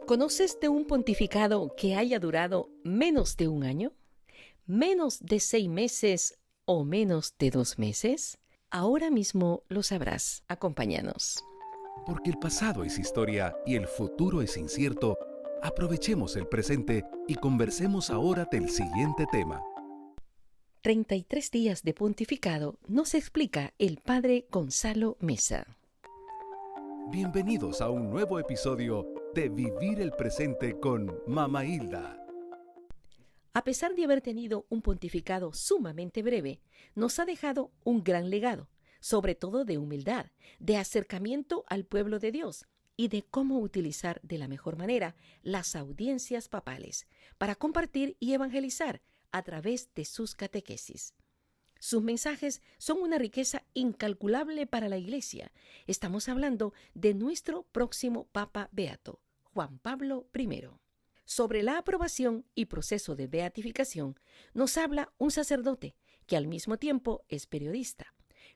¿Conoces de un pontificado que haya durado menos de un año? ¿Menos de 6 meses o menos de 2 meses? Ahora mismo lo sabrás. Acompáñanos. Porque el pasado es historia y el futuro es incierto, aprovechemos el presente y conversemos ahora del siguiente tema. 33 días de pontificado nos explica el padre Gonzalo Meza. Bienvenidos a un nuevo episodio de Vivir el Presente con Mama Hilda. A pesar de haber tenido un pontificado sumamente breve, nos ha dejado un gran legado, sobre todo de humildad, de acercamiento al pueblo de Dios y de cómo utilizar de la mejor manera las audiencias papales para compartir y evangelizar a través de sus catequesis. Sus mensajes son una riqueza incalculable para la Iglesia. Estamos hablando de nuestro próximo Papa Beato, Juan Pablo I. Sobre la aprobación y proceso de beatificación nos habla un sacerdote que al mismo tiempo es periodista,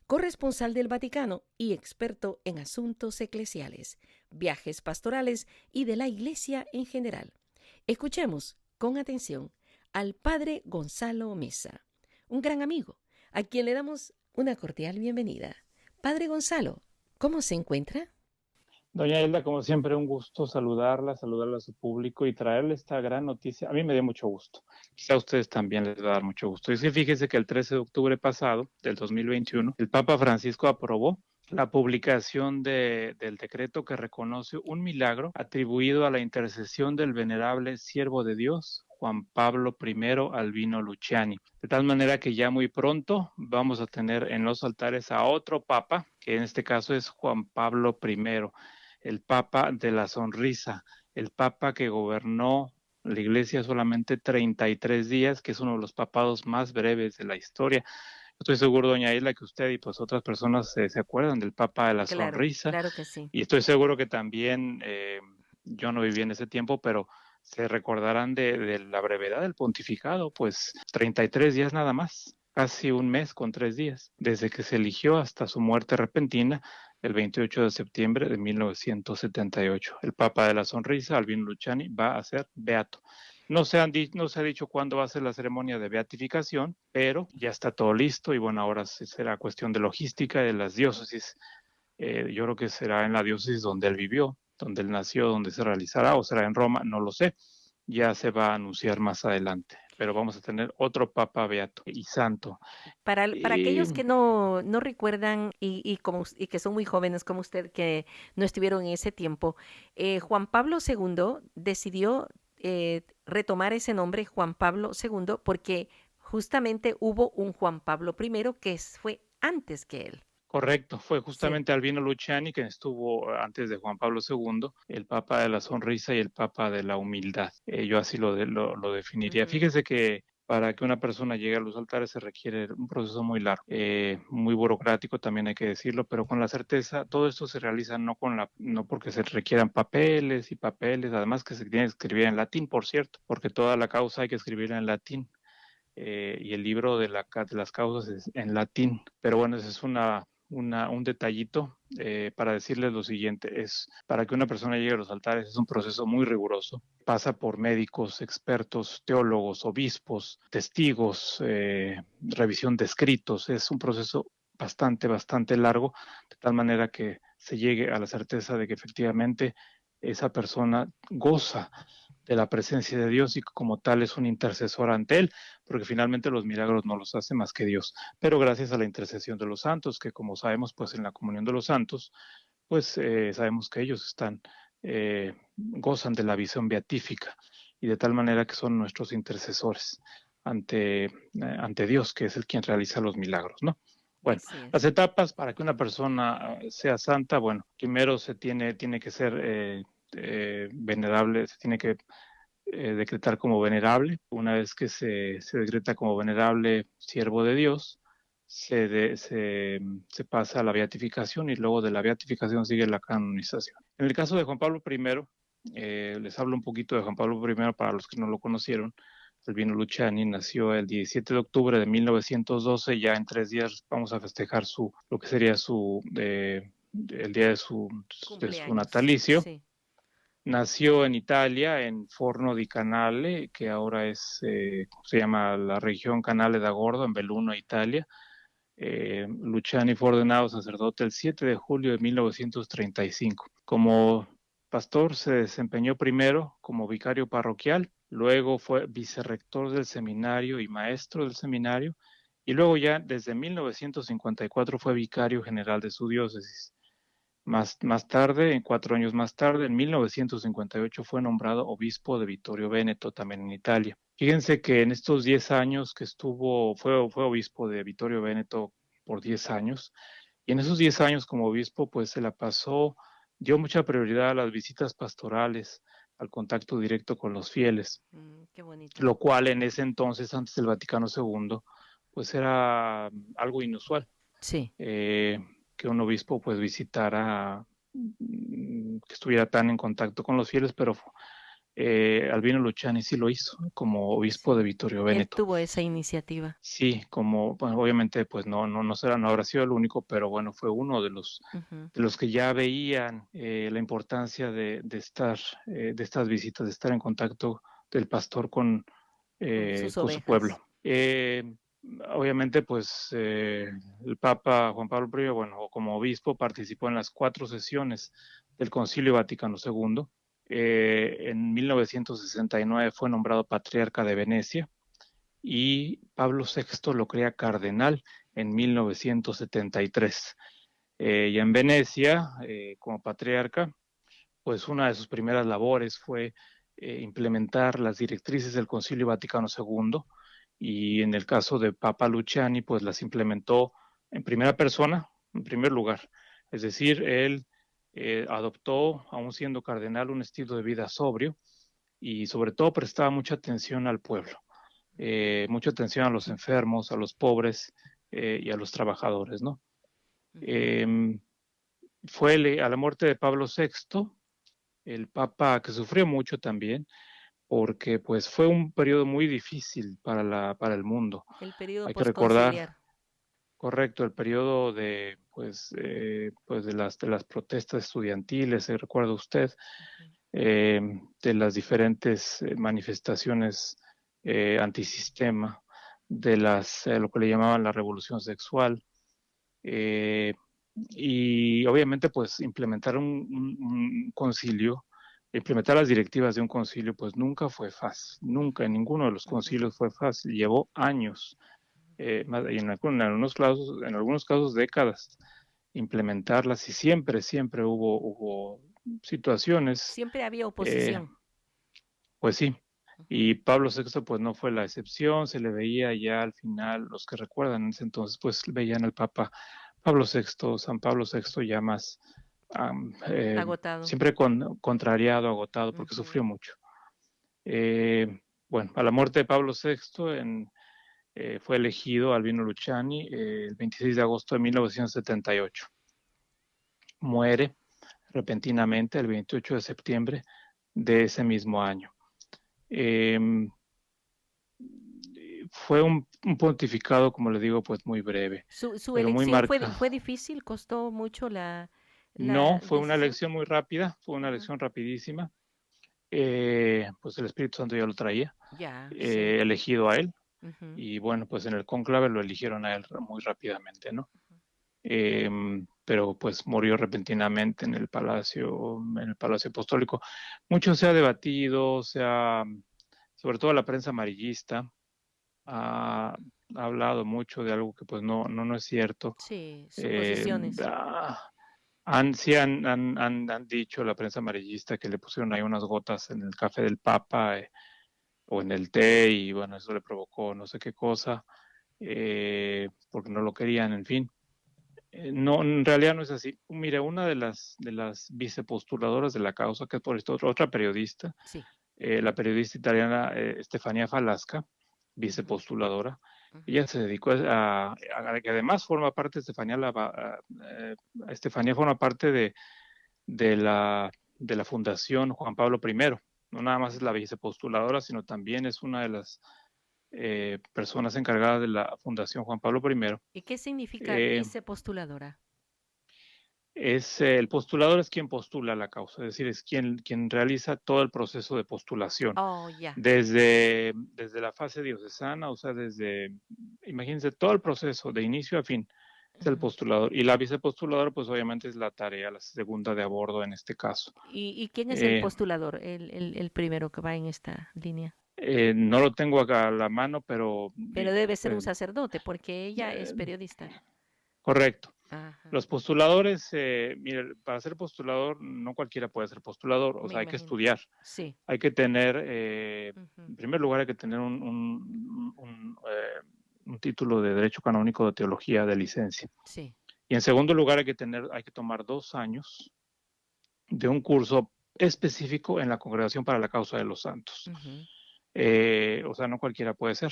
corresponsal del Vaticano y experto en asuntos eclesiales, viajes pastorales y de la Iglesia en general. Escuchemos con atención al padre Gonzalo Meza, un gran amigo, a quien le damos una cordial bienvenida. Padre Gonzalo, ¿cómo se encuentra? Doña Hilda, como siempre, un gusto saludarla a su público y traerle esta gran noticia. A mí me dio mucho gusto. Quizá a ustedes también les va a dar mucho gusto. Y es que fíjese que el 13 de octubre pasado, del 2021, el Papa Francisco aprobó la publicación del decreto que reconoce un milagro atribuido a la intercesión del venerable siervo de Dios, Juan Pablo I Albino Luciani. De tal manera que ya muy pronto vamos a tener en los altares a otro papa, que en este caso es Juan Pablo I, el Papa de la Sonrisa, el Papa que gobernó la Iglesia solamente 33 días, que es uno de los papados más breves de la historia. Estoy seguro, doña Isla, que usted y pues otras personas se acuerdan del Papa de la Claro, Sonrisa, claro que sí. y estoy seguro que también, yo no viví en ese tiempo, pero se recordarán de la brevedad del pontificado, pues 33 días nada más, casi un mes con 3 días, desde que se eligió hasta su muerte repentina el 28 de septiembre de 1978. El Papa de la Sonrisa, Albino Luciani, va a ser beato. No se ha dicho cuándo va a ser la ceremonia de beatificación, pero ya está todo listo y bueno, ahora será cuestión de logística de las diócesis. Yo creo que será en la diócesis donde él vivió, donde él nació, donde se realizará, o será en Roma, no lo sé. Ya se va a anunciar más adelante, pero vamos a tener otro Papa beato y santo. Para Y aquellos que no recuerdan y que son muy jóvenes como usted, que no estuvieron en ese tiempo, Juan Pablo II decidió retomar ese nombre, Juan Pablo II, porque justamente hubo un Juan Pablo I que fue antes que él. correcto, fue Sí. justamente Albino Luciani quien estuvo antes de Juan Pablo II, el Papa de la Sonrisa y el Papa de la Humildad. Yo así lo definiría. Ujú. Fíjese que para que una persona llegue a los altares se requiere un proceso muy largo, muy burocrático también hay que decirlo, pero con la certeza todo esto se realiza no porque se requieran papeles y papeles, además que se tiene que escribir en latín, por cierto, porque toda la causa hay que escribir en latín. Y el libro de las causas es en latín. Pero bueno, ese es un detallito para decirles lo siguiente, es para que una persona llegue a los altares es un proceso muy riguroso, pasa por médicos, expertos, teólogos, obispos, testigos, revisión de escritos, es un proceso bastante largo, de tal manera que se llegue a la certeza de que efectivamente esa persona goza de la presencia de Dios y como tal es un intercesor ante Él, porque finalmente los milagros no los hace más que Dios. Pero gracias a la intercesión de los santos, que como sabemos, pues en la comunión de los santos, pues sabemos que ellos gozan de la visión beatífica y de tal manera que son nuestros intercesores ante Dios, que es el quien realiza los milagros, ¿no? Bueno, Así las es. etapas para que una persona sea santa, bueno, primero tiene que ser venerable, se tiene que decretar como venerable. Una vez que se decreta como venerable siervo de Dios, se pasa a la beatificación y luego de la beatificación sigue la canonización. En el caso de Juan Pablo I, les hablo un poquito de Juan Pablo I para los que no lo conocieron. Albino Luciani nació el 17 de octubre de 1912, ya en 3 días vamos a festejar lo que sería el día de su Cumpleaños. natalicio. Sí. Nació en Italia, en Forno di Canale, que ahora se llama la región Canale d'Agordo, en Belluno, Italia. Luciani fue ordenado sacerdote el 7 de julio de 1935. Como pastor se desempeñó primero como vicario parroquial, luego fue vicerrector del seminario y maestro del seminario, y luego ya desde 1954 fue vicario general de su diócesis. Más tarde, 4 años más tarde, en 1958 fue nombrado obispo de Vittorio Veneto, también en Italia. Fíjense que en estos 10 años que fue obispo de Vittorio Veneto por 10 años, y en esos 10 años como obispo, pues se la pasó, dio mucha prioridad a las visitas pastorales, al contacto directo con los fieles, Qué bonito. lo cual en ese entonces, antes del Vaticano II, pues era algo inusual. Sí. eh, que un obispo pues visitara, que estuviera tan en contacto con los fieles, pero Albino Luciani sí lo hizo como obispo de Sí. Vittorio Él Veneto. tuvo esa iniciativa. Sí, como, bueno, obviamente pues no habrá sido el único, pero bueno, fue uno Ujú. de los que ya veían la importancia de estar, de estas visitas, de estar en contacto del pastor Con sus con su pueblo. ovejas. Obviamente, pues el Papa Juan Pablo I, bueno, como obispo, participó en las 4 sesiones del Concilio Vaticano II. En 1969 fue nombrado patriarca de Venecia y Pablo VI lo crea cardenal en 1973. Y en Venecia, como patriarca, pues una de sus primeras labores fue implementar las directrices del Concilio Vaticano II, y en el caso de Papa Luciani, pues las implementó en primera persona, en primer lugar. Es decir, él adoptó, aún siendo cardenal, un estilo de vida sobrio y sobre todo prestaba mucha atención al pueblo, mucha atención a los enfermos, a los pobres y a los trabajadores, ¿no? Ujú. Eh, Fue a la muerte de Pablo VI, el Papa que sufrió mucho también, porque pues fue un periodo muy difícil para el mundo. El periodo Hay que recordar, posconciliar. correcto, el periodo pues de las protestas estudiantiles, se recuerda usted, Ujú. eh, de las diferentes manifestaciones antisistema, lo que le llamaban la revolución sexual, eh, y obviamente pues un concilio, implementar las directivas de un concilio pues nunca fue fácil, nunca en ninguno de los Ujú. concilios fue fácil, llevó años, y en algunos casos décadas implementarlas, y siempre hubo situaciones, Siempre había eh, oposición. pues sí, Ujú. y Pablo VI pues no fue la excepción, se le veía ya al final, los que recuerdan en ese entonces pues veían al Papa Pablo VI, San Pablo VI ya más, Agotado. siempre contrariado, agotado, porque Ujú. sufrió mucho. Bueno, a la muerte de Pablo VI fue elegido Albino Luciani el 26 de agosto de 1978. Muere repentinamente el 28 de septiembre de ese mismo año. Eh, Fue un pontificado, como le digo, pues muy breve, Su pero muy elección fue, marcado. fue difícil, costó mucho No, la fue una decisión. elección muy rápida, fue una Ajá. elección rapidísima. Pues el Espíritu Santo ya lo traía, Ya, sí. elegido a él, Ujú. y bueno, pues en el cónclave lo eligieron a él muy rápidamente, ¿no? Pero pues murió repentinamente en el palacio apostólico. Mucho se ha debatido, sobre todo la prensa amarillista, ha, ha hablado mucho de algo que pues no es cierto. Sí, Eh, suposiciones. ah, sí han dicho la prensa amarillista que le pusieron ahí unas gotas en el café del Papa, o en el té, y bueno, eso le provocó no sé qué cosa, porque no lo querían, en fin. No, en realidad no es así. Mire, una de las vicepostuladoras de la causa, que es por esto otra periodista, Sí. la periodista italiana Stefania Falasca, Ujú. vicepostuladora, Ujú. ella se dedicó que además forma parte, Estefanía forma parte de la Fundación Juan Pablo I. No nada más es la vicepostuladora, sino también es una de las personas encargadas de la Fundación Juan Pablo I. ¿Y qué significa Eh, vicepostuladora? El postulador es quien postula la causa, es decir, es quien realiza todo el proceso de postulación, Oh, ya. desde la fase diocesana, o sea, imagínense, todo el proceso de inicio a fin es el Ujú. postulador. Y la vicepostuladora, pues obviamente es la tarea, la segunda de a bordo en este caso. ¿Y quién es el Eh, postulador, el primero que va en esta línea? no lo tengo acá a la mano, pero Pero debe ser un pues, sacerdote, porque ella es eh, periodista. correcto. Ajá, Los postuladores, mire, para ser postulador, no cualquiera puede ser postulador, o me sea, hay que imagino. estudiar. Sí. Hay que tener, Ujú. en primer lugar, hay que tener un título de Derecho Canónico de Teología de licencia. Sí. Y en segundo lugar, hay que tomar 2 años de un curso específico en la Congregación para la Causa de los Santos. Ujú, O sea, no cualquiera puede ser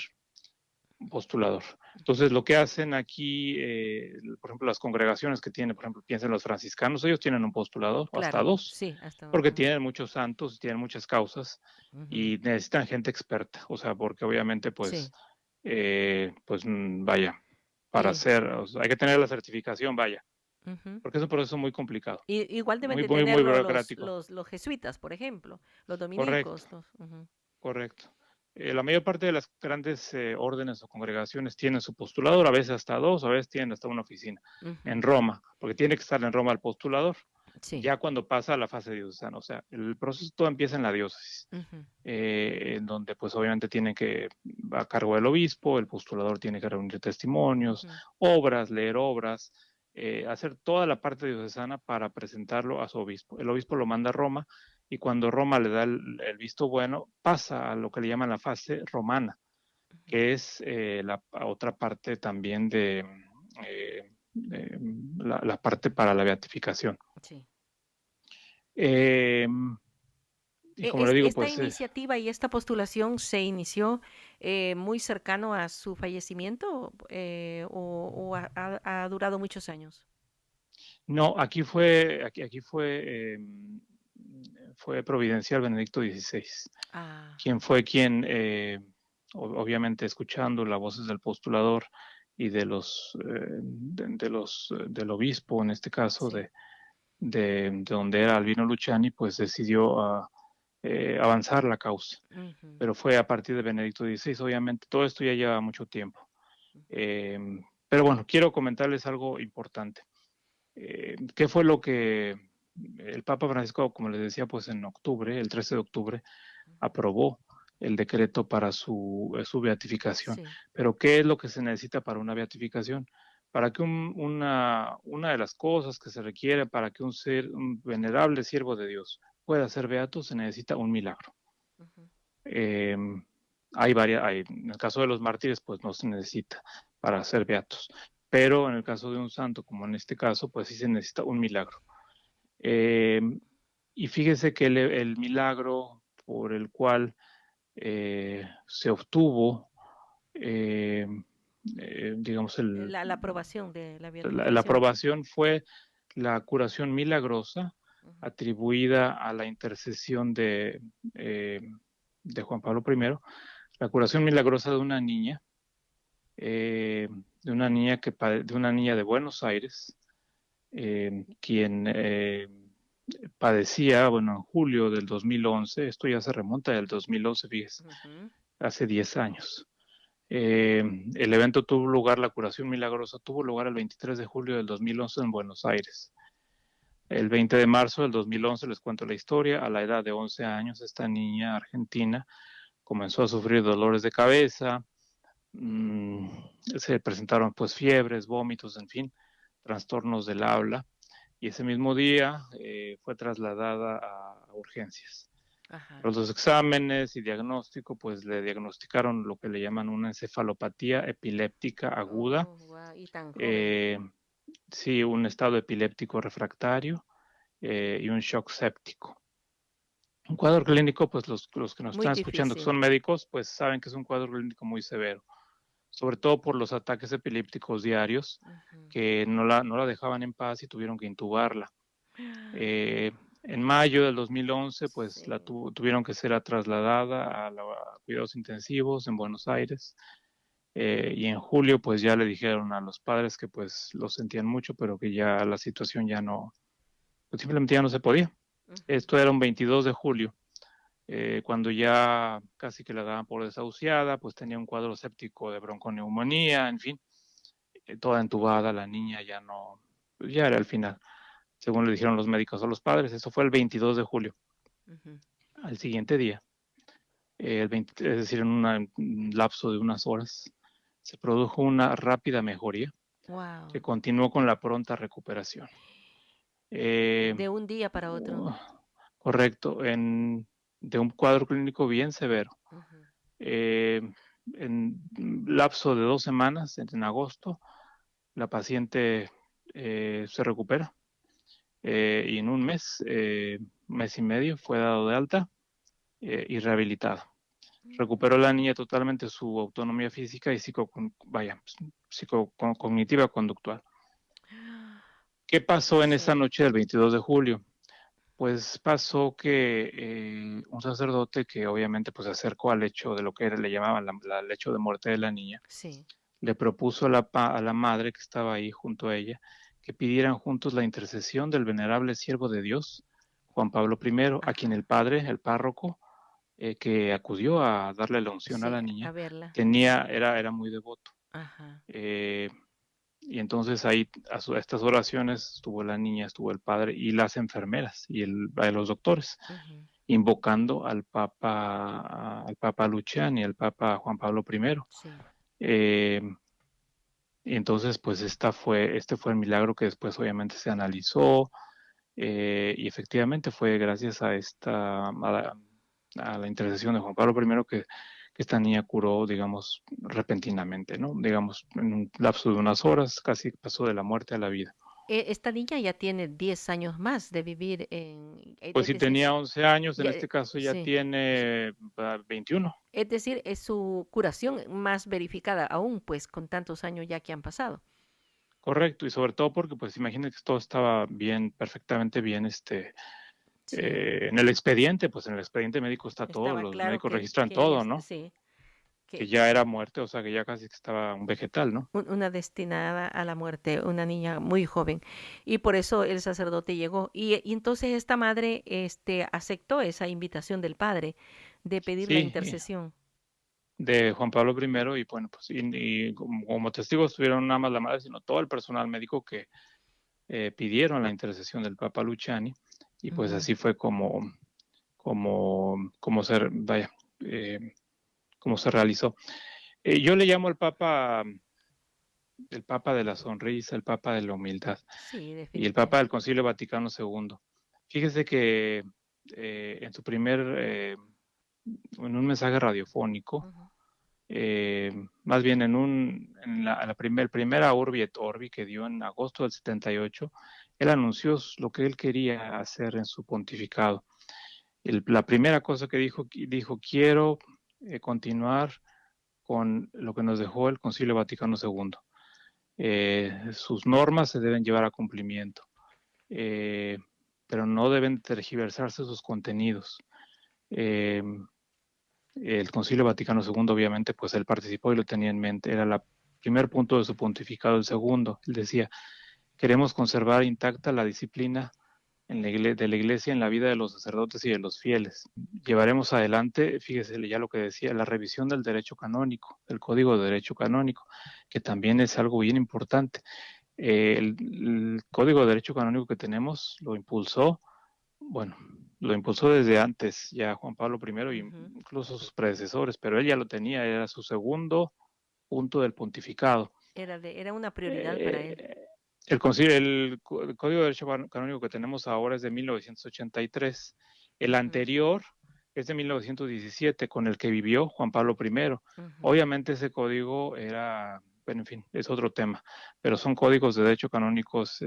postulador. Entonces, lo que hacen aquí, por ejemplo, las congregaciones que tienen, por ejemplo, piensen los franciscanos, ellos tienen un postulador, o hasta claro, dos, sí, hasta. porque Ujú, tienen muchos santos, tienen muchas causas ujú, y necesitan gente experta, o sea, porque obviamente, sí. vaya, para Y, hacer, o sea, hay que tener la certificación, vaya, ujú. porque es un proceso muy complicado, Igual deben muy, de muy, muy tenerlo burocrático. los jesuitas, por ejemplo, los Correcto, dominicos. Ujú, correcto. La mayor parte de las grandes órdenes o congregaciones tienen su postulador, a veces hasta dos, a veces tienen hasta una oficina ujú, en Roma, porque tiene que estar en Roma el postulador, sí. ya cuando pasa a la fase diocesana, o sea, el proceso todo empieza en la diócesis. Ujú, En donde pues obviamente tiene que, a cargo del obispo, el postulador tiene que reunir testimonios, ujú, obras, leer obras, hacer toda la parte diocesana para presentarlo a su obispo. El obispo lo manda a Roma y cuando Roma le da el visto bueno, pasa a lo que le llaman la fase romana, ujú, que es la otra parte también de la parte para la beatificación. sí. Eh, y como le digo, Esta pues iniciativa y esta postulación se inició muy cercano a su fallecimiento o ha durado muchos años. no, fue providencial Benedicto XVI, Ah, quien fue quien, obviamente escuchando las voces del postulador y del obispo, en este caso sí. de donde era Albino Luciani, pues decidió avanzar la causa. Ujú, Pero fue a partir de Benedicto XVI, obviamente todo esto ya lleva mucho tiempo. Eh, pero bueno, quiero comentarles algo importante. ¿Qué fue lo que el Papa Francisco, como les decía, pues en octubre, el 13 de octubre, aprobó el decreto para su beatificación? sí. Pero ¿qué es lo que se necesita para una beatificación? Para que una de las cosas que se requiere para que un venerable siervo de Dios pueda ser beato, se necesita un milagro. Ujú, Eh, en el caso de los mártires, pues no se necesita para ser beatos, pero en el caso de un santo, como en este caso, pues sí se necesita un milagro. Eh, y fíjese que el milagro por el cual se obtuvo, eh, digamos, la aprobación de la la beatificación. aprobación fue la curación milagrosa Ujú, atribuida a la intercesión eh, de Juan Pablo I, la curación milagrosa eh, de una niña de Buenos Aires, quien padecía, bueno, en julio del 2011, esto ya se remonta del 2011, fíjese, ujú, hace 10 años. El evento tuvo lugar, la curación milagrosa tuvo lugar el 23 de julio del 2011 en Buenos Aires. El 20 de marzo del 2011, les cuento la historia, a la edad de 11 años, esta niña argentina comenzó a sufrir dolores de cabeza, mmm, se presentaron pues fiebres, vómitos, en fin, trastornos del habla, y ese mismo día fue trasladada a urgencias. ajá. Los exámenes y diagnóstico, pues le diagnosticaron lo que le llaman una encefalopatía epiléptica aguda, Oh, guau, y tan joven. eh, sí, un estado epiléptico refractario y un shock séptico. Un cuadro clínico, pues los que nos Muy están escuchando que difícil. son médicos, pues saben que es un cuadro clínico muy severo, sobre todo por los ataques epilépticos diarios Ujú. que no la dejaban en paz y tuvieron que intubarla. Eh, en mayo del 2011, pues Sí. tuvieron que ser trasladada a cuidados intensivos en Buenos Aires. Y en julio pues ya le dijeron a los padres que pues lo sentían mucho, pero que ya la situación ya no, pues simplemente ya no se podía. Ujú. Esto era un 22 de julio, cuando ya casi que la daban por desahuciada, pues tenía un cuadro séptico de bronconeumonía, en fin, toda entubada, la niña ya no, pues ya era el final, según le dijeron los médicos a los padres. Eso fue el 22 de julio. Ujú. Al siguiente día, el 20, es decir, en un lapso de unas horas, se produjo una rápida mejoría que Wow. continuó con la pronta recuperación. Eh, De un día para otro. uh, correcto, de un cuadro clínico bien severo. Ujú. Eh, en lapso de 2 semanas, en agosto, la paciente se recupera y en un mes y medio, fue dado de alta y rehabilitado. Recuperó la niña totalmente su autonomía física y psicocognitiva conductual. ¿Qué pasó en esa Sí. noche del 22 de julio? Pues pasó que un sacerdote que obviamente pues se acercó al hecho de lo que le llamaban el hecho de muerte de la niña, Sí. le propuso a la madre que estaba ahí junto a ella que pidieran juntos la intercesión del venerable siervo de Dios, Juan Pablo I, a quien el Ajá. padre, el párroco, que acudió a darle la unción a Sí, la a niña, verla. era muy devoto. Ajá. Eh, y entonces ahí a estas oraciones estuvo la niña, estuvo el padre y las enfermeras y los doctores, Ujú. invocando al Papa Luciani, al Papa Juan Pablo I. Sí. Eh, y entonces, pues este fue el milagro que después obviamente se analizó, y efectivamente fue gracias a la intercesión de Juan Pablo I que esta niña curó, digamos, repentinamente, ¿no? Digamos, en un lapso de unas horas, casi pasó de la muerte a la vida. Esta niña ya tiene 10 años más de vivir Pues es si decir, tenía 11 años, en ya, este caso ya sí. tiene 21. Es decir, es su curación más verificada aún, pues con tantos años ya que han pasado. Correcto, y sobre todo porque, pues, imagínate que todo estaba bien, perfectamente bien, Sí, en el expediente, pues en el expediente médico está todo, estaba los claro médicos registran que ella, todo, ¿no? sí, Que que ya era muerte, o sea, que ya casi que estaba un vegetal, ¿no? una destinada a la muerte, una niña muy joven. Y por eso el sacerdote llegó. Y entonces esta madre aceptó esa invitación del padre de pedir la Sí, intercesión. de Juan Pablo I, y bueno, pues, y como testigos estuvieron nada más la madre, sino todo el personal médico que pidieron la intercesión del Papa Luciani, y pues Ujú. así fue como vaya, eh, como se realizó. Yo le llamo el Papa de la sonrisa, el Papa de la humildad Sí, y el Papa del definitivamente. Concilio Vaticano II. Fíjese que en su en un mensaje radiofónico, Ujú. más bien el primera Urbi et Orbi que dio en agosto del 78, él anunció lo que él quería hacer en su pontificado. La primera cosa que dijo, quiero continuar con lo que nos dejó el Concilio Vaticano II. Sus normas se deben llevar a cumplimiento, eh, pero no deben tergiversarse sus contenidos. Eh, el Concilio Vaticano II, obviamente, pues él participó y lo tenía en mente, era el primer punto de su pontificado. El segundo, él decía, queremos conservar intacta la disciplina de la Iglesia en la vida de los sacerdotes y de los fieles. Llevaremos adelante, fíjese ya lo que decía, la revisión del derecho canónico, del Código de Derecho Canónico, que también es algo bien importante. El Código de Derecho Canónico que tenemos bueno, lo impulsó desde antes ya Juan Pablo I y Ujú. incluso sus predecesores, pero él ya lo tenía, era su segundo punto del pontificado. Era una prioridad para él. Eh, el Código de Derecho Canónico que tenemos ahora es de 1983. El Ujú. anterior es de 1917, con el que vivió Juan Pablo I. Ujú. Obviamente ese código era, bueno, en fin, es otro tema, pero son códigos de derecho canónicos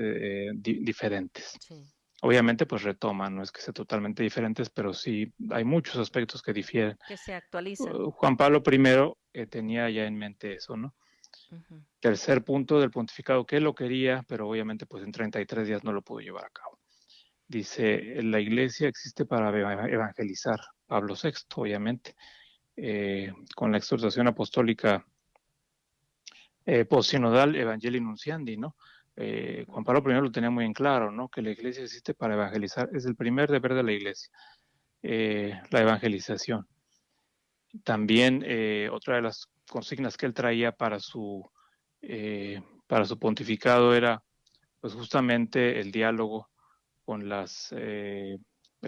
diferentes. Sí, Obviamente, pues retoman, no es que sean totalmente diferentes, pero sí hay muchos aspectos que difieren. que se actualizan. Juan Pablo I tenía ya en mente eso, ¿no? Ujú. Tercer punto del pontificado, que él lo quería, pero obviamente pues en 33 días no lo pudo llevar a cabo. Dice, la iglesia existe para evangelizar. Pablo VI, obviamente, con la exhortación apostólica postsinodal Evangelii Nunciandi, ¿no? Juan Pablo I lo tenía muy en claro, ¿no? Que la iglesia existe para evangelizar, es el primer deber de la iglesia, la evangelización. También otra de las consignas que él traía para su pontificado era pues justamente el diálogo con el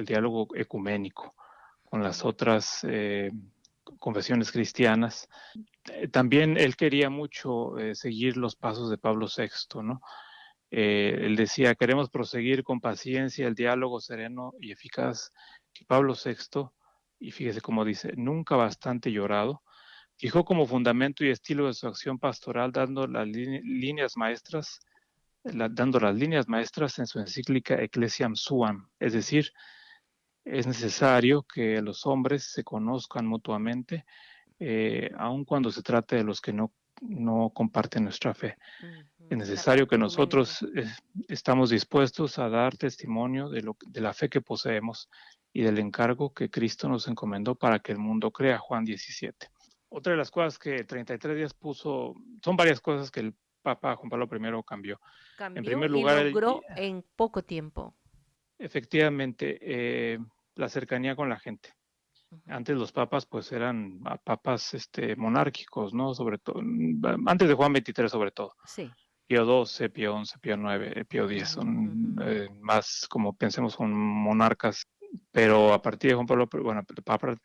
diálogo ecuménico con las otras confesiones cristianas. También él quería mucho seguir los pasos de Pablo VI, ¿no? Él decía, queremos proseguir con paciencia el diálogo sereno y eficaz que Pablo VI, y fíjese cómo dice, nunca bastante llorado, fijó como fundamento y estilo de su acción pastoral dando las líneas maestras en su encíclica Ecclesiam Suam, es decir, es necesario que los hombres se conozcan mutuamente, aun cuando se trate de los que no comparten nuestra fe. Es La fe necesario que ecuménica. nosotros estamos dispuestos a dar testimonio de la fe que poseemos y del encargo que Cristo nos encomendó para que el mundo crea, Juan 17. Otra de las cosas que 33 días puso, son varias cosas que el Papa Juan Pablo I cambió. En Cambió primer y lugar, logró en poco tiempo. efectivamente, la cercanía con la gente. Ujú. Antes los papas pues eran papas monárquicos, ¿no? Sobre todo, antes de Juan XXIII sobre todo. Sí. Pío XII, Pío XI, Pío IX, Pío X Ujú, son ujú. más como pensemos con monarcas, pero a partir de Juan Pablo, bueno,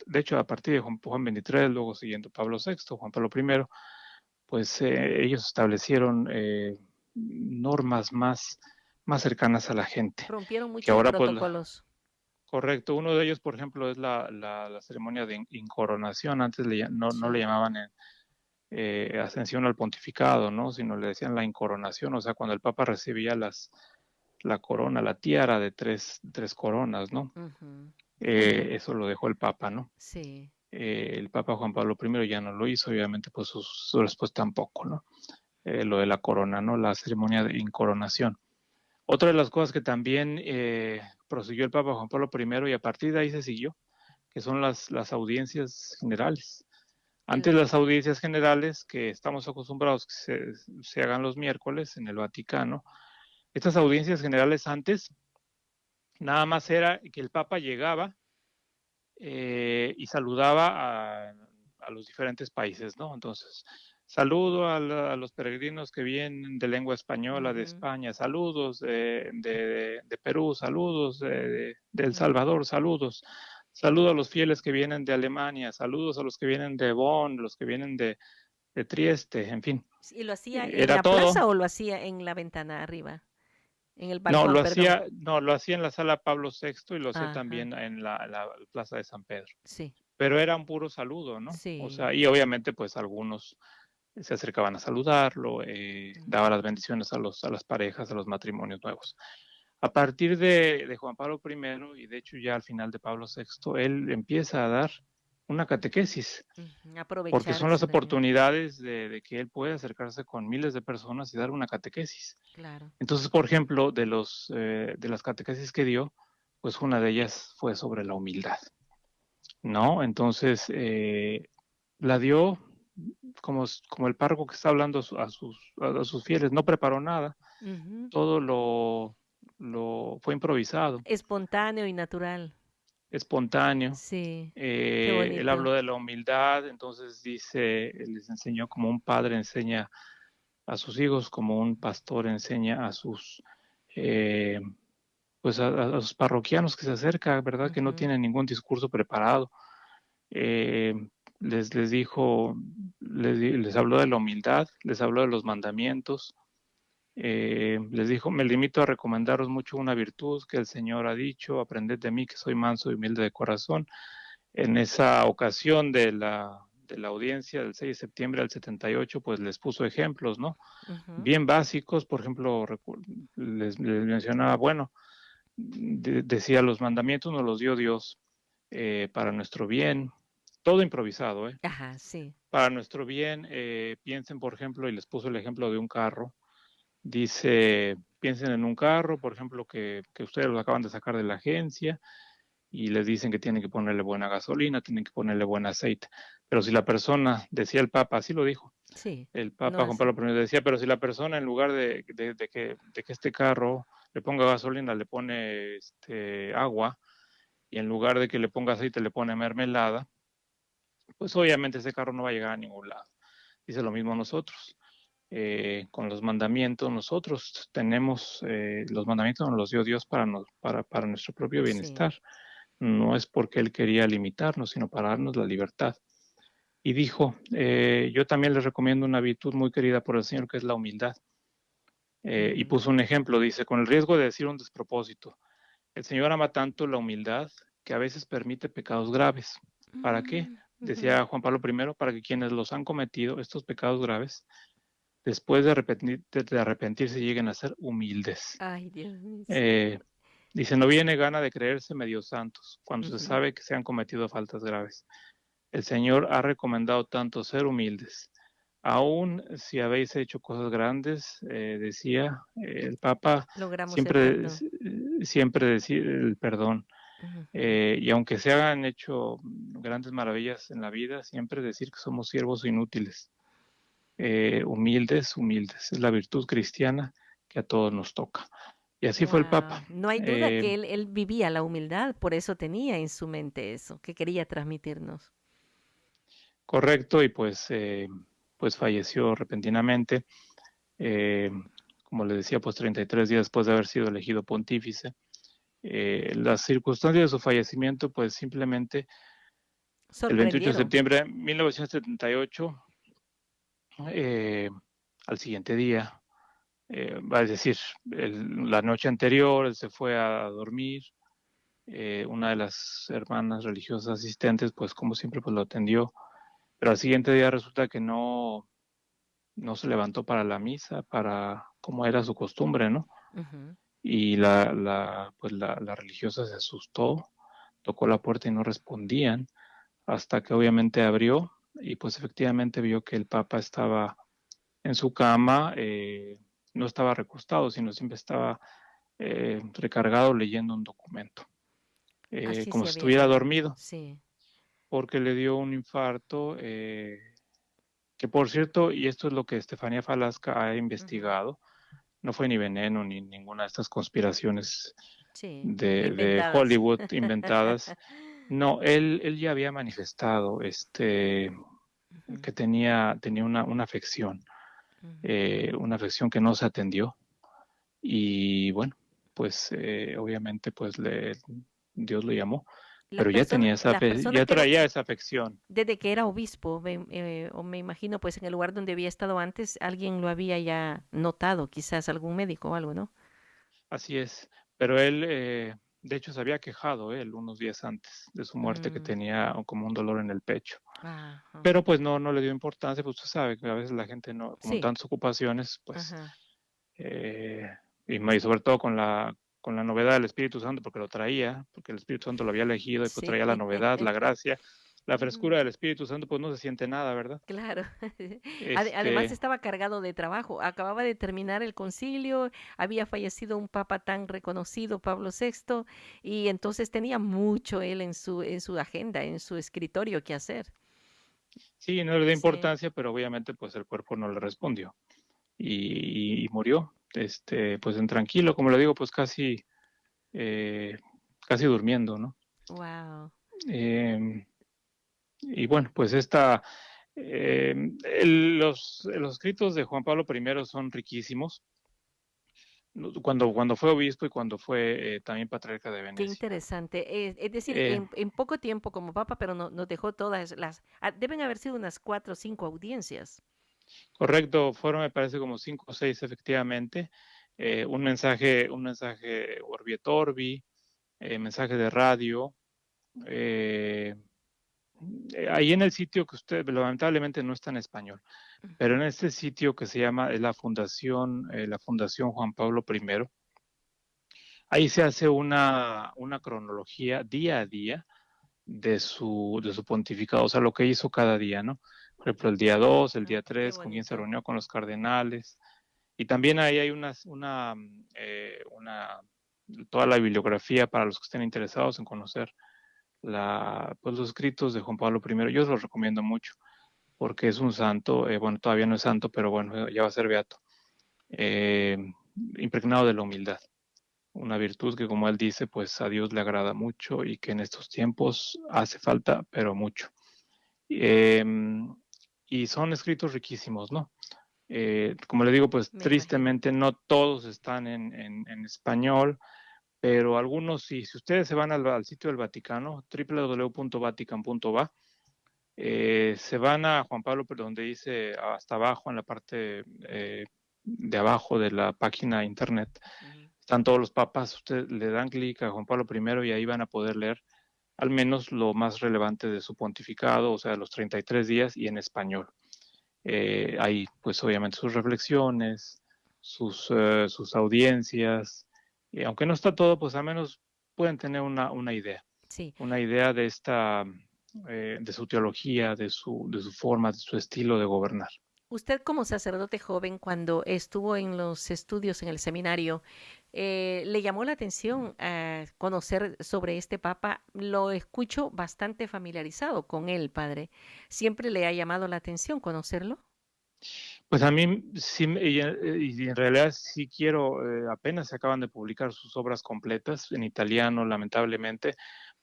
de hecho a partir de Juan XXIII, luego siguiendo Pablo VI, Juan Pablo I, pues ellos establecieron normas más cercanas a la gente, Rompieron que muchos ahora pues protocolos. correcto, uno de ellos, por ejemplo, es la ceremonia de incoronación. Antes no le Sí. llamaban ascensión al pontificado, ¿no? Sino le decían la incoronación, o sea, cuando el Papa recibía la corona, la tiara de tres coronas, ¿no? Ujú. Eso lo dejó el Papa, ¿no? Sí. El Papa Juan Pablo I ya no lo hizo, obviamente, pues su respuesta tampoco, ¿no? Lo de la corona, ¿no? La ceremonia de incoronación. Otra de las cosas que también prosiguió el Papa Juan Pablo I y a partir de ahí se siguió, que son las audiencias generales. Antes El, las audiencias generales que estamos acostumbrados que se hagan los miércoles en el Vaticano, estas audiencias generales antes nada más era que el Papa llegaba y saludaba a los diferentes países, ¿no? Entonces, saludo a los peregrinos que vienen de lengua española de ujú, España, saludos de Perú, saludos de El ujú. Salvador, saludos. Saludo a los fieles que vienen de Alemania, saludos a los que vienen de Bonn, los que vienen de Trieste, en fin. ¿Y lo hacía en Era la todo. plaza o lo hacía en la ventana arriba? En el No, balcón, perdón. lo hacía en la sala Pablo VI y lo hacía Ajá. también en la plaza de San Pedro. Sí. Pero era un puro saludo, ¿no? O Sí. sea, y obviamente pues algunos se acercaban a saludarlo, daba las Ujú, bendiciones a las parejas, a los matrimonios nuevos. A partir de Juan Pablo I, y de hecho ya al final de Pablo VI, él empieza a dar una catequesis, ujú. porque Aprovechar son las ese periodo. oportunidades de que él pueda acercarse con miles de personas y dar una catequesis. Claro. Entonces, por ejemplo, de las catequesis que dio, pues una de ellas fue sobre la humildad, ¿no? Entonces, la dio como el párroco que está hablando a sus fieles, no preparó nada, Ujú. todo lo fue improvisado, Espontáneo y natural. espontáneo. Sí. Qué Él bonito. habló de la humildad, entonces dice, él les enseñó como un padre enseña a sus hijos, como un pastor enseña a sus eh, pues a sus parroquianos que se acercan, ¿verdad? Que no Ujú. tienen ningún discurso preparado. Eh, les dijo, les habló de la humildad, les habló de los mandamientos, les dijo, me limito a recomendaros mucho una virtud que el Señor ha dicho, aprended de mí que soy manso y humilde de corazón. En esa ocasión de la audiencia del 6 de septiembre del 78, pues les puso ejemplos, ¿no? Ujú. Bien básicos, por ejemplo, les mencionaba, bueno, decía, los mandamientos nos los dio Dios para nuestro bien, todo improvisado, ¿eh? Ajá, sí. Para nuestro bien, piensen, por ejemplo, y les puso el ejemplo de un carro, dice, piensen en un carro, por ejemplo, que ustedes lo acaban de sacar de la agencia y les dicen que tienen que ponerle buena gasolina, tienen que ponerle buen aceite, pero si la persona, decía el Papa, así lo dijo, Sí, El no Papa Juan hace. Pablo I decía, pero si la persona en lugar de que este carro le ponga gasolina, le pone agua, y en lugar de que le ponga aceite, le pone mermelada, pues obviamente ese carro no va a llegar a ningún lado. Dice lo mismo nosotros. Con los mandamientos, nosotros tenemos, los mandamientos nos los dio Dios para nuestro propio Sí. bienestar. No es porque Él quería limitarnos, sino para darnos la libertad. Y dijo, yo también les recomiendo una virtud muy querida por el Señor, que es la humildad. Y Ujú. puso un ejemplo, dice, con el riesgo de decir un despropósito, el Señor ama tanto la humildad que a veces permite pecados graves. ¿Para qué? Mm, ujú. Decía Juan Pablo I, para que quienes los han cometido, estos pecados graves, después de arrepentirse, lleguen a ser humildes. Ay, Dios mío, sí. Eh, Dice, no viene gana de creerse medio santos cuando se Ujú. sabe que se han cometido faltas graves. El Señor ha recomendado tanto ser humildes. Aún si habéis hecho cosas grandes, decía el Papa, Logramos el siempre, perdón. siempre decir el perdón. Ujú. Y aunque se hayan hecho grandes maravillas en la vida, siempre decir que somos siervos inútiles. Humildes, humildes. Es la virtud cristiana que a todos nos toca. Y así fue el Papa. Wow, no hay duda Eh, que él vivía la humildad, por eso tenía en su mente eso, que quería transmitirnos. Correcto, y pues falleció repentinamente. eh, Como le decía, pues 33 días después de haber sido elegido pontífice. Las circunstancias de su fallecimiento, pues simplemente el 28 de Sorprendieron. septiembre de 1978, eh, al siguiente día, va a decir, la noche anterior, él se fue a dormir. Una de las hermanas religiosas asistentes, pues como siempre, pues lo atendió, pero al siguiente día resulta que no se levantó para la misa, para como era su costumbre, ¿no? Ujú. Y pues la religiosa se asustó, tocó la puerta y no respondían, hasta que obviamente abrió y pues efectivamente vio que el Papa estaba en su cama, no estaba recostado, sino siempre estaba recargado leyendo un documento, Así como se si había estuviera quedado. dormido, Sí. porque le dio un infarto, que por cierto, y esto es lo que Estefanía Falasca ha Ujú. investigado, no fue ni veneno ni ninguna de estas conspiraciones Sí, de inventadas. Hollywood inventadas. No, él ya había manifestado Ujú, que tenía ujú. una afección que no se atendió. Y bueno, pues obviamente pues Dios lo llamó, pero Las personas ya que traía esa afección. desde que era obispo, o me imagino, pues en el lugar donde había estado antes, alguien lo había ya notado, quizás algún médico o algo, ¿no? Así es, pero él, de hecho, se había quejado él unos días antes de su muerte que Mm, tenía como un dolor en el pecho. ajá. Pero pues no le dio importancia, pues usted sabe que a veces la gente no, con Sí, tantas ocupaciones, pues, ajá. eh, y sobre todo con la novedad del Espíritu Santo, porque lo traía, porque el Espíritu Santo lo había elegido y pues Sí. traía la novedad, la gracia, la frescura Mm, del Espíritu Santo, pues no se siente nada, ¿verdad? claro. Además Este, estaba cargado de trabajo. Acababa de terminar el concilio, había fallecido un papa tan reconocido, Pablo VI, y entonces tenía mucho él en su agenda, en su escritorio que hacer. sí, no le dio Sí. importancia, pero obviamente pues el cuerpo no le respondió y murió, pues en tranquilo, como le digo, pues eh, casi durmiendo, ¿no? Wow. Eh, y bueno, pues los escritos de Juan Pablo I son riquísimos, cuando fue obispo y cuando fue también patriarca de Qué Venecia. interesante. Es decir, Eh, en poco tiempo como papa, pero nos dejó todas deben haber sido unas 4 o 5 audiencias. Correcto, fueron me parece como 5 o 6 efectivamente, un mensaje Orbi et Orbi, mensaje de radio, eh, ahí en el sitio que usted lamentablemente no está en español, pero Ujú, en este sitio que se llama la Fundación Juan Pablo I, ahí se hace una cronología día a día de su pontificado, o sea, lo que hizo cada día, ¿no? Por ejemplo, el día 2, el día qué 3, con quién se bonito. reunió con los cardenales, y también ahí hay una toda la bibliografía para los que estén interesados en conocer pues los escritos de Juan Pablo I. Yo los recomiendo mucho. porque es un santo, bueno, todavía no es santo, pero bueno, ya va a ser beato, eh, impregnado de la humildad, una virtud que, como él dice, pues a Dios le agrada mucho y que en estos tiempos hace falta, pero mucho. Eh, y son escritos riquísimos, ¿no? Como le digo, pues Me imagino. tristemente no todos están en español, pero algunos sí. Si ustedes se van al sitio del Vaticano, www.vatican.va, se van a Juan Pablo, pero donde dice hasta abajo, en la parte de abajo de la página internet, Ujú. están todos los papas. Ustedes le dan clic a Juan Pablo I y ahí van a poder leer al menos lo más relevante de su pontificado, o sea, los 33 días y en español. Hay pues obviamente sus reflexiones, sus audiencias, y aunque no está todo, pues al menos pueden tener Sí. una idea de de su teología, de su forma, de su estilo de gobernar. Usted como sacerdote joven, cuando estuvo en los estudios en el seminario, ¿le llamó la atención conocer sobre este papa? Lo escucho bastante familiarizado con él, padre. ¿Siempre le ha llamado la atención conocerlo? Pues a mí sí, y en realidad sí quiero, apenas se acaban de publicar sus obras completas en italiano, lamentablemente,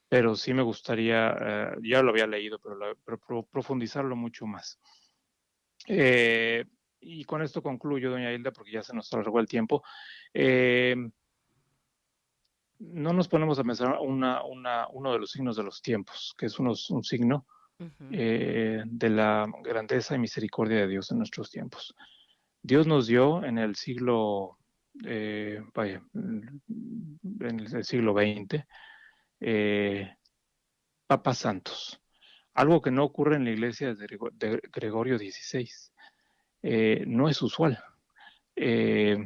pero sí me gustaría, ya lo había leído, pero profundizarlo mucho más. Eh, y con esto concluyo, doña Hilda, porque ya se nos alargó el tiempo. Eh, no nos ponemos a pensar uno de los signos de los tiempos, que es un signo Ujú. de la grandeza y misericordia de Dios en nuestros tiempos. Dios nos dio en el siglo, vaya, en el siglo XX, eh, papas santos, algo que no ocurre en la iglesia de Gregorio XVI. No es usual, eh,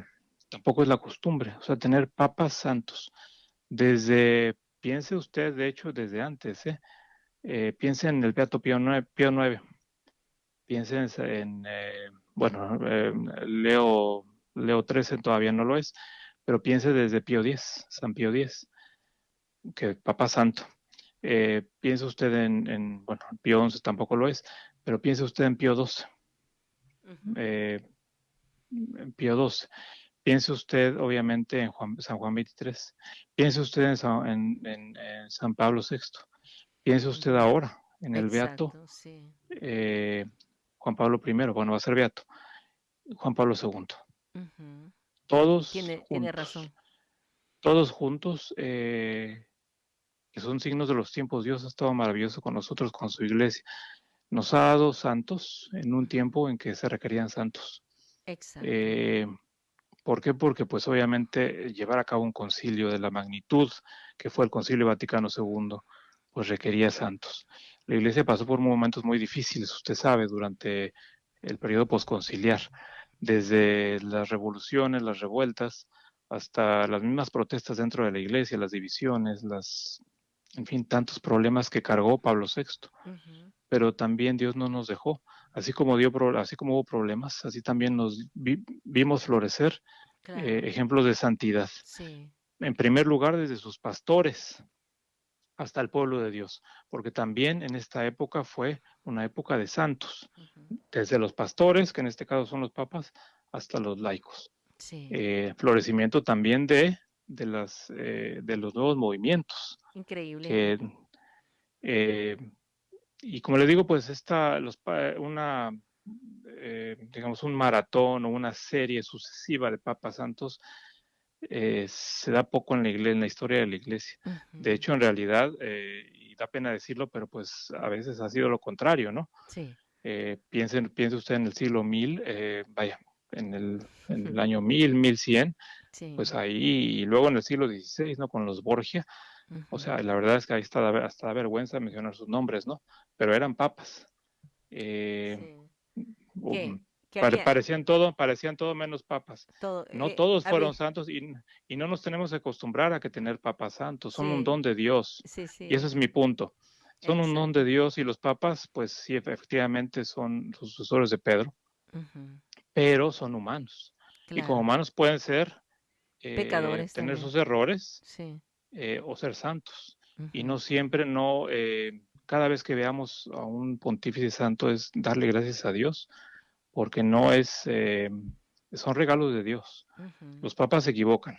tampoco es la costumbre, o sea, tener papas santos. Piense usted, de hecho, desde antes, piense en el Beato Pío IX, piense bueno, Leo XIII todavía no lo es, pero piense desde Pío X, San Pío X, que Papa Santo. Piense usted bueno, Pío XI tampoco lo es, pero piense usted en Pío XII, Ujú. eh, en Pío XII. Piense usted, obviamente, en San Juan XXIII. Piense usted en San Pablo VI. Piense usted Ujú. ahora en el Beato Exacto, sí. eh, Juan Pablo I, bueno, va a ser Beato, Juan Pablo II. Ujú. Todos Tiene juntos, razón. todos juntos, que son signos de los tiempos. Dios ha estado maravilloso con nosotros, con su iglesia. Nos ha dado santos en un Ujú. tiempo en que se requerían santos. Exacto. Eh, ¿Por qué? Porque pues obviamente llevar a cabo un concilio de la magnitud que fue el Concilio Vaticano II, pues requería santos. La iglesia pasó por momentos muy difíciles, usted sabe, durante el periodo posconciliar, desde las revoluciones, las revueltas, hasta las mismas protestas dentro de la iglesia, las divisiones, en fin, tantos problemas que cargó Pablo VI. Ujú. Pero también Dios no nos dejó. Así como hubo problemas, así también vimos florecer Claro. ejemplos de santidad. Sí. En primer lugar, desde sus pastores hasta el pueblo de Dios, porque también en esta época fue una época de santos, Ujú. desde los pastores, que en este caso son los papas, hasta los laicos. Sí. Florecimiento también de los nuevos movimientos, Increíble. que eh, y como le digo, pues digamos, un maratón o una serie sucesiva de papas santos se da poco en en la historia de la iglesia. De Ujú. hecho, en realidad, y da pena decirlo, pero pues a veces ha sido lo contrario, ¿no? Sí. Piense usted en el siglo 1000, vaya, en el año 1000, 1100, pues Sí. ahí, y luego en el siglo XVI, ¿no? Con los Borgia, o sea, Ujú. la verdad es que ahí hasta da vergüenza mencionar sus nombres, ¿no? Pero eran papas. Eh, Sí. ¿Qué? um, Que había parecían todo menos papas. todo, No todos fueron había, santos y no nos tenemos que acostumbrar a que tener papas santos, son un sí, don de Dios. sí, Y ese sí, es mi punto. Son un don de exacto. Dios y los papas, pues sí, efectivamente son sucesores de Pedro, Ujú. pero son humanos. Y como Claro. humanos pueden Pecadores tener también. sus errores Sí. o ser santos. Y Ujú. no siempre, no. cada vez que veamos a un pontífice santo es darle gracias a Dios, porque no es, son regalos de Dios. Ujú. Los papas se equivocan,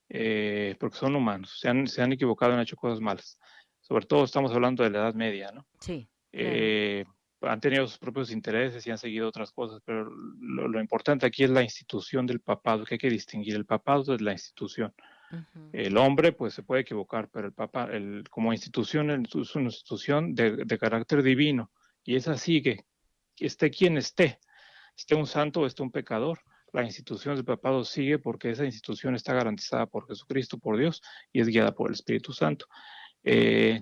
porque son humanos, se han equivocado, han hecho cosas malas. Sobre todo estamos hablando de la Edad Media, ¿no? Sí, claro. Eh, Han tenido sus propios intereses y han seguido otras cosas, pero lo importante aquí es la institución del papado, que hay que distinguir el papado de la institución. Ujú. El hombre, pues, se puede equivocar, pero el papa, como institución, es una institución de carácter divino, y esa sigue, esté quien esté un santo o esté un pecador. La institución del papado sigue porque esa institución está garantizada por Jesucristo, por Dios, y es guiada por el Espíritu Santo. Eh,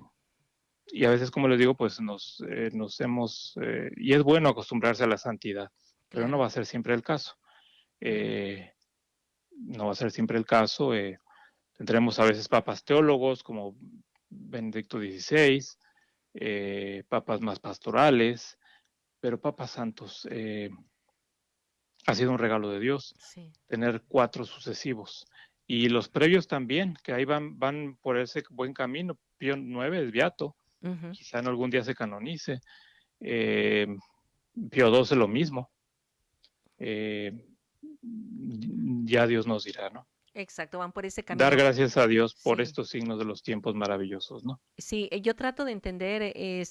y a veces, como les digo, pues nos hemos, y es bueno acostumbrarse a la santidad, pero no Claro. va a ser siempre el caso. Ujú. Eh, no va a ser siempre el caso. Tendremos a veces papas teólogos como Benedicto XVI, papas más pastorales, pero papas santos. Ha sido un regalo de Dios Sí. tener 4 sucesivos. Y los previos también, que ahí van por ese buen camino. Pío IX es beato, Ujú. quizá en algún día se canonice. Eh, Pío XII lo mismo. Eh, ya Dios nos dirá, ¿no? Exacto, van por ese Dar camino. gracias a Dios por Sí. estos signos de los tiempos maravillosos, ¿no? Sí, yo trato de entender el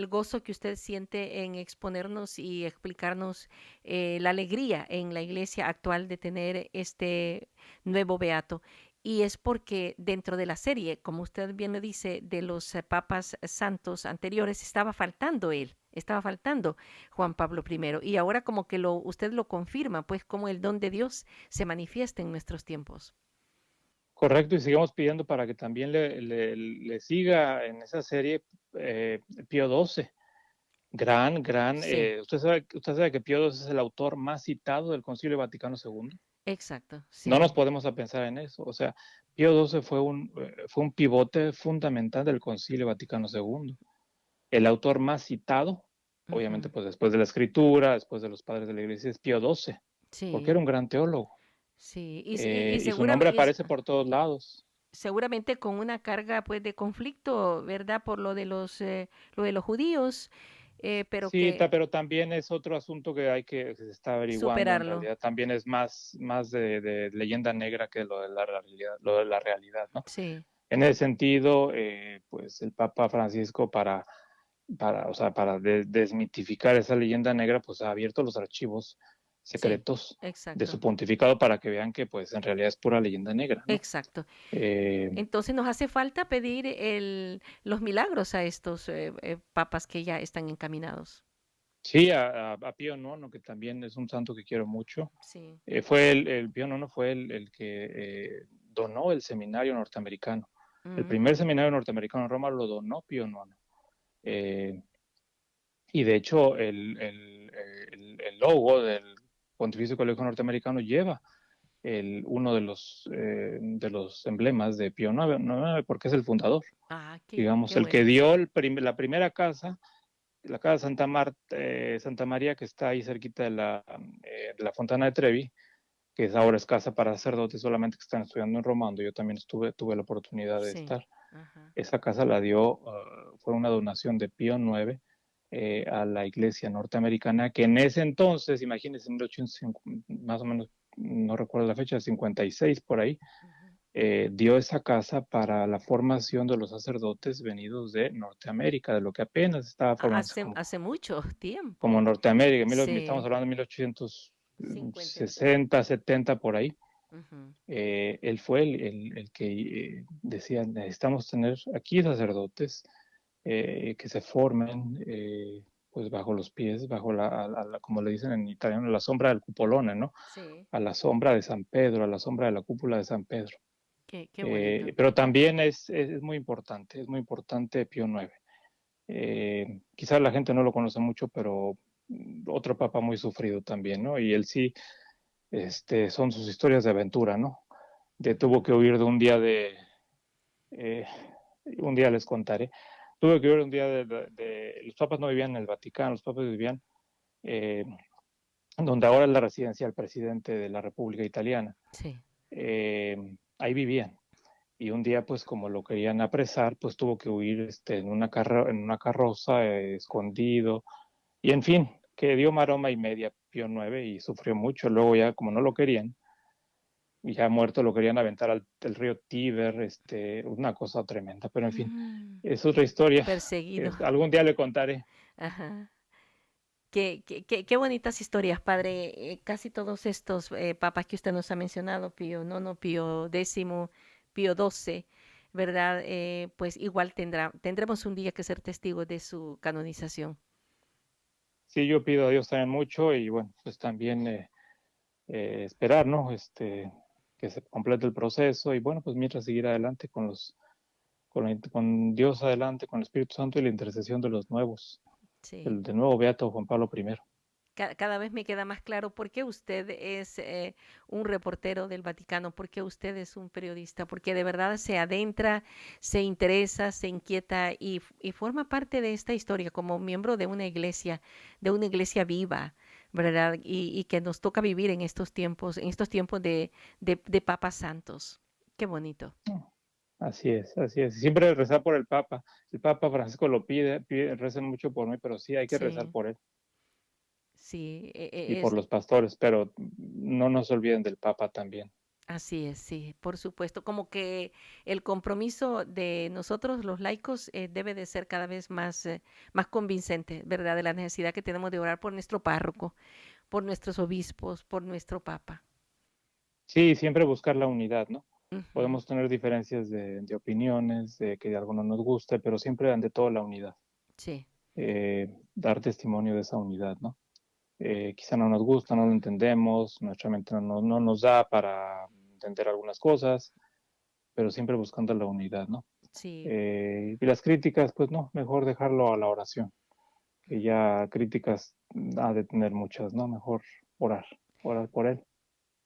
gozo que usted siente en exponernos y explicarnos la alegría en la iglesia actual de tener este nuevo beato. Y es porque dentro de la serie, como usted bien lo dice, de los papas santos anteriores, estaba faltando Juan Pablo I. Y ahora como que usted lo confirma, pues como el don de Dios se manifiesta en nuestros tiempos. Correcto, y sigamos pidiendo para que también le siga en esa serie Pío XII. Gran, Sí, usted sabe que Pío XII es el autor más citado del Concilio Vaticano II. exacto, No nos sí. podemos a pensar en eso. O sea, Pío XII fue un pivote fundamental del Concilio Vaticano II. El autor más citado, obviamente, Ujú. pues después de la Escritura, después de los padres de la Iglesia, es Pío XII, porque Sí, era un gran teólogo. sí, y Y su nombre seguramente, aparece por todos lados. seguramente con una carga pues de conflicto, ¿verdad? Por lo de los judíos, pero Sí, que pero también es otro asunto que se está averiguando. En superarlo. realidad también es más de leyenda negra que lo de la realidad, ¿no? Sí, En ese sentido, pues el Papa Francisco o sea, para desmitificar esa leyenda negra, pues ha abierto los archivos sí, secretos de su exacto, pontificado para que vean que pues en realidad es pura leyenda negra, ¿no? exacto. Eh, Entonces nos hace falta pedir los milagros a estos papas que ya están encaminados. sí, a Pío IX, que también es un santo que quiero mucho. Sí. Fue el Pío IX fue el que donó el seminario norteamericano. El primer Mm, seminario norteamericano en Roma lo donó Pío IX. Y de hecho, el logo del Pontificio Colegio Norteamericano lleva uno de los emblemas de Pío IX, porque es el fundador. ah, qué Digamos, el que bueno. dio la primera casa, la casa Santa María, que está ahí cerquita de la Fontana de Trevi, que ahora es casa para sacerdotes solamente que están estudiando en Roma, donde yo también tuve la oportunidad de Sí. estar. Ajá. Esa casa la dio, fue una donación de Pío IX a la iglesia norteamericana, que en ese entonces, imagínense, en 1850, más o menos, no recuerdo la fecha, 56 por ahí, Ujú. dio esa casa para la formación de los sacerdotes venidos de Norteamérica, de lo que apenas estaba formándose Hace mucho como tiempo. Norteamérica. Estamos Sí. hablando de 50 y tanto. 1860, 70 por ahí. Ujú. Él fue el que decía, necesitamos tener aquí sacerdotes que se formen pues bajo los pies, bajo como le dicen en italiano, la sombra del cupolone, ¿no? Sí. A la sombra de San Pedro, a la sombra de la cúpula de San Pedro. Qué bonito. Pero también es muy importante Pío IX. Quizás la gente no lo conoce mucho, pero otro papa muy sufrido también, ¿no? Y él sí, son sus historias de aventura, ¿no? Tuvo que huir de eh, un día les contaré, tuve que huir un día los papas no vivían en el Vaticano, los papas vivían eh, donde ahora es la residencia del presidente de la República Italiana. Sí. Ahí vivían. y un día pues como lo querían apresar, pues tuvo que huir en en una carroza, escondido, y en fin, que dio maroma y media Pío IX y sufrió mucho. Luego ya como no lo querían, y ya muerto lo querían aventar al río Tíber, una cosa tremenda, pero en fin, Mm, es otra historia que perseguido. algún día le contaré. Ajá. Qué bonitas historias, padre. Casi todos estos papas que usted nos ha mencionado, Pío IX, Pío X, Pío XII, ¿verdad? Pues igual tendremos un día que ser testigos de su canonización. Sí, yo pido a Dios también mucho y bueno, pues también esperar, ¿no? Que se complete el proceso y bueno, pues mientras seguir adelante con Dios adelante, con el Espíritu Santo y la intercesión de los nuevos, Sí. del nuevo Beato Juan Pablo I. Cada vez me queda más claro por qué usted es un reportero del Vaticano, por qué usted es un periodista, porque de verdad se adentra, se interesa, se inquieta y forma parte de esta historia como miembro de una iglesia viva, ¿verdad? Y que nos toca vivir en estos tiempos de papas santos. Qué bonito. Así es, así es. Siempre rezar por el Papa. El Papa Francisco lo pide, recen mucho por mí, pero sí hay que rezar Sí, por él sí, y por los pastores, pero no nos olviden del Papa también. así es, sí, por supuesto. Como que el compromiso de nosotros, los laicos, debe de ser cada vez más convincente, ¿verdad? De la necesidad que tenemos de orar por nuestro párroco, por nuestros obispos, por nuestro papa. Sí, siempre buscar la unidad, ¿no? Ujú, Podemos tener diferencias de opiniones, de que algo no nos guste, pero siempre ante todo la unidad. sí, Dar testimonio de esa unidad, ¿no? Quizá no nos gusta, no lo entendemos, nuestra mente no nos da para entender algunas cosas, pero siempre buscando la unidad, ¿no? sí. Y las críticas, pues no, mejor dejarlo a la oración, que Ujú. ya críticas ha de tener muchas, ¿no? Mejor orar por él,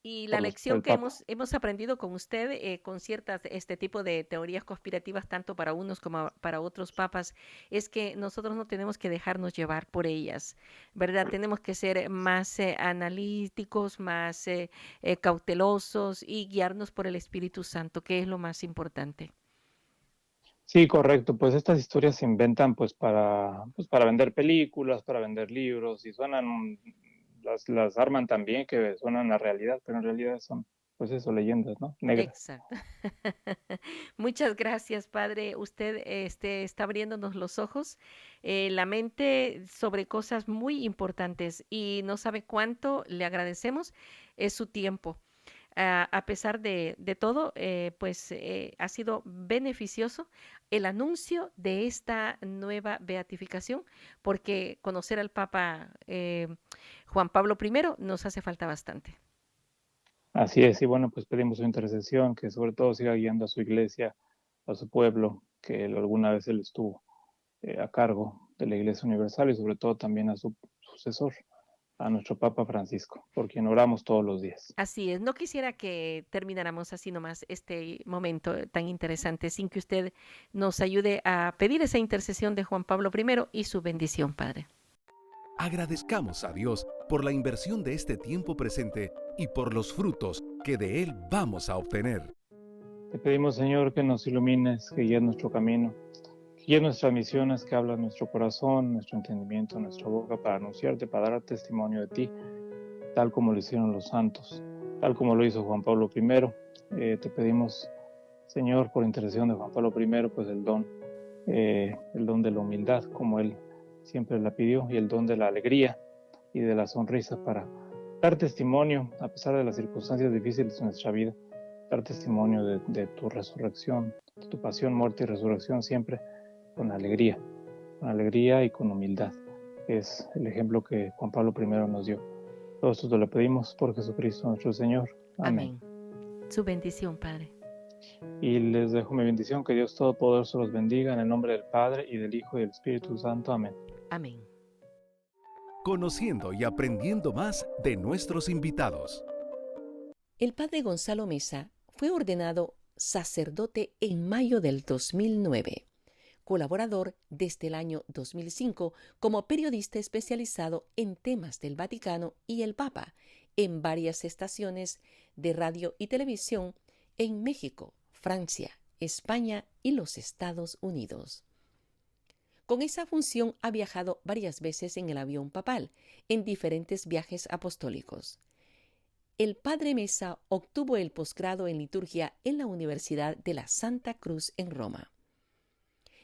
Y la por lección el que Papa. hemos aprendido con usted, con ciertas, este tipo de teorías conspirativas, tanto para unos como para otros papas, es que nosotros no tenemos que dejarnos llevar por ellas, ¿verdad? Tenemos que ser más analíticos, más cautelosos y guiarnos por el Espíritu Santo, que es lo más importante. Sí, correcto. Pues estas historias se inventan pues para vender películas, para vender libros y suenan, las arman tan bien que suenan a realidad, pero en realidad son, pues eso, leyendas, ¿no? Negras. Exacto. Muchas gracias, Padre. Usted está abriéndonos los ojos, la mente sobre cosas muy importantes y no sabe cuánto le agradecemos es su tiempo. A pesar de todo, pues ha sido beneficioso el anuncio de esta nueva beatificación, porque conocer al Papa Juan Pablo I nos hace falta bastante. Así es, y bueno, pues pedimos su intercesión, que sobre todo siga guiando a su iglesia, a su pueblo, que alguna vez él estuvo a cargo de la Iglesia Universal y sobre todo también a su sucesor, a nuestro Papa Francisco, por quien oramos todos los días. Así es, no quisiera que termináramos así nomás este momento tan interesante sin que usted nos ayude a pedir esa intercesión de Juan Pablo I y su bendición, Padre. Agradezcamos a Dios por la inversión de este tiempo presente y por los frutos que de Él vamos a obtener. Te pedimos, Señor, que nos ilumines, que guíes nuestro camino, que guíes nuestras misiones, que habla nuestro corazón, nuestro entendimiento, nuestra boca para anunciarte, para dar testimonio de ti, tal como lo hicieron los santos, tal como lo hizo Juan Pablo I. Te pedimos, Señor, por intercesión de Juan Pablo I, pues el don de la humildad, como él siempre la pidió, y el don de la alegría y de la sonrisa para dar testimonio, a pesar de las circunstancias difíciles de nuestra vida, dar testimonio de tu resurrección, de tu pasión, muerte y resurrección, siempre con alegría y con humildad. Es el ejemplo que Juan Pablo I nos dio. Todo esto te lo pedimos por Jesucristo nuestro Señor. Amén. Amén. Su bendición, Padre. Y les dejo mi bendición, que Dios Todopoderoso los bendiga en el nombre del Padre y del Hijo y del Espíritu Santo. Amén. Amén. Conociendo y aprendiendo más de nuestros invitados. El Padre Gonzalo Mesa fue ordenado sacerdote en mayo del 2009, colaborador desde el año 2005 como periodista especializado en temas del Vaticano y el Papa en varias estaciones de radio y televisión en México, Francia, España y los Estados Unidos. Con esa función ha viajado varias veces en el avión papal, en diferentes viajes apostólicos. El padre Mesa obtuvo el posgrado en liturgia en la Universidad de la Santa Cruz en Roma.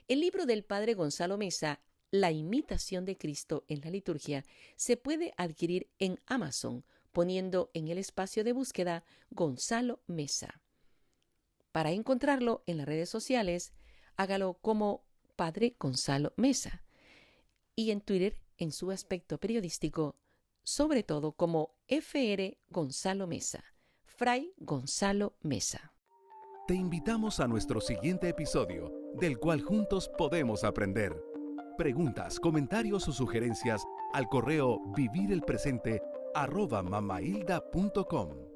El libro del padre Gonzalo Mesa, La imitación de Cristo en la liturgia, se puede adquirir en Amazon poniendo en el espacio de búsqueda Gonzalo Mesa. Para encontrarlo en las redes sociales, hágalo como Padre Gonzalo Mesa y en Twitter en su aspecto periodístico, sobre todo como Fr. Gonzalo Mesa, Fray Gonzalo Mesa. Te invitamos a nuestro siguiente episodio, del cual juntos podemos aprender. Preguntas, comentarios o sugerencias al correo vivirelpresente@mamahilda.com.